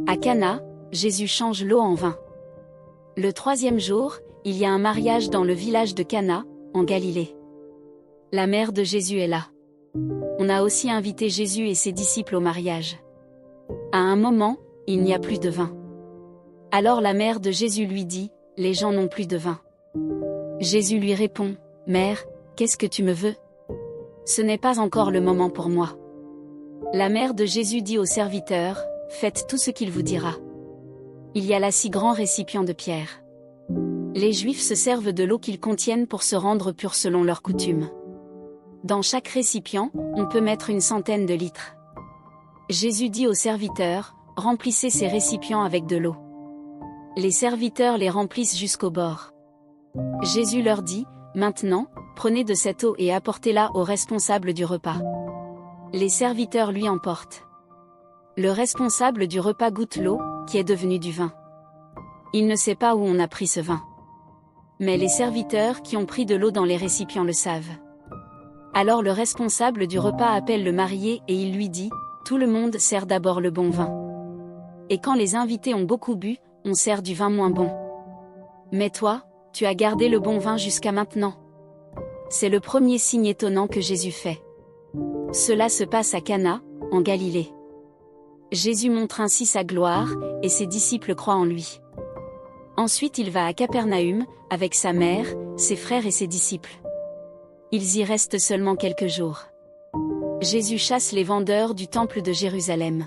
À Cana, Jésus change l'eau en vin. Le troisième jour, il y a un mariage dans le village de Cana, en Galilée. La mère de Jésus est là. On a aussi invité Jésus et ses disciples au mariage. À un moment, il n'y a plus de vin. Alors la mère de Jésus lui dit, « Les gens n'ont plus de vin. » Jésus lui répond, « Mère, qu'est-ce que tu me veux? Ce n'est pas encore le moment pour moi. » La mère de Jésus dit aux serviteurs, « Faites tout ce qu'il vous dira. » Il y a là 6 grands récipients de pierre. Les Juifs se servent de l'eau qu'ils contiennent pour se rendre purs selon leurs coutumes. Dans chaque récipient, on peut mettre une centaine de litres. Jésus dit aux serviteurs, « Remplissez ces récipients avec de l'eau. » Les serviteurs les remplissent jusqu'au bord. Jésus leur dit, « Maintenant, prenez de cette eau et apportez-la aux responsables du repas. » Les serviteurs lui emportent. Le responsable du repas goûte l'eau, qui est devenue du vin. Il ne sait pas où on a pris ce vin. Mais les serviteurs qui ont pris de l'eau dans les récipients le savent. Alors le responsable du repas appelle le marié et il lui dit, « Tout le monde sert d'abord le bon vin. Et quand les invités ont beaucoup bu, on sert du vin moins bon. Mais toi, tu as gardé le bon vin jusqu'à maintenant. » C'est le premier signe étonnant que Jésus fait. Cela se passe à Cana, en Galilée. Jésus montre ainsi sa gloire, et ses disciples croient en lui. Ensuite il va à Capernaüm, avec sa mère, ses frères et ses disciples. Ils y restent seulement quelques jours. Jésus chasse les vendeurs du temple de Jérusalem.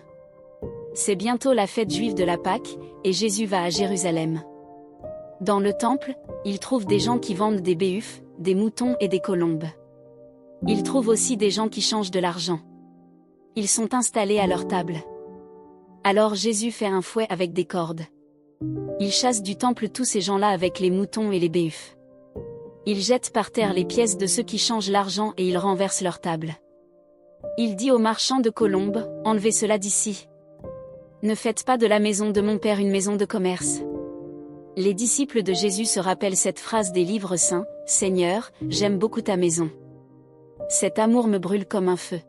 C'est bientôt la fête juive de la Pâque, et Jésus va à Jérusalem. Dans le temple, il trouve des gens qui vendent des béhufs, des moutons et des colombes. Il trouve aussi des gens qui changent de l'argent. Ils sont installés à leur table. Alors Jésus fait un fouet avec des cordes. Il chasse du temple tous ces gens-là avec les moutons et les béhufs. Il jette par terre les pièces de ceux qui changent l'argent et il renverse leur table. Il dit aux marchands de colombes, « Enlevez cela d'ici. Ne faites pas de la maison de mon Père une maison de commerce. » Les disciples de Jésus se rappellent cette phrase des livres saints, « Seigneur, j'aime beaucoup ta maison. Cet amour me brûle comme un feu. »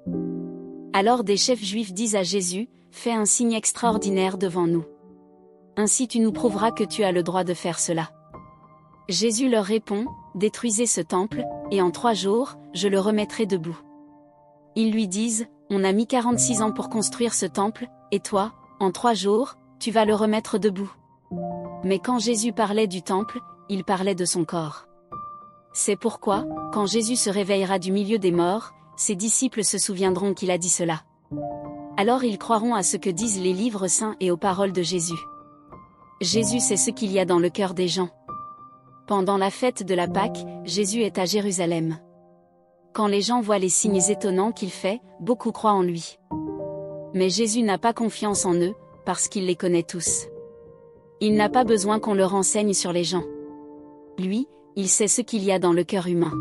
Alors des chefs juifs disent à Jésus, « Fais un signe extraordinaire devant nous. Ainsi tu nous prouveras que tu as le droit de faire cela. » Jésus leur répond, « Détruisez ce temple, et en 3 jours, je le remettrai debout. » Ils lui disent, « On a mis 46 ans pour construire ce temple, et toi, en 3 jours, tu vas le remettre debout. » Mais quand Jésus parlait du temple, il parlait de son corps. C'est pourquoi, quand Jésus se réveillera du milieu des morts, ses disciples se souviendront qu'il a dit cela. Alors ils croiront à ce que disent les livres saints et aux paroles de Jésus. Jésus sait ce qu'il y a dans le cœur des gens. Pendant la fête de la Pâque, Jésus est à Jérusalem. Quand les gens voient les signes étonnants qu'il fait, beaucoup croient en lui. Mais Jésus n'a pas confiance en eux, parce qu'il les connaît tous. Il n'a pas besoin qu'on le renseigne sur les gens. Lui, il sait ce qu'il y a dans le cœur humain.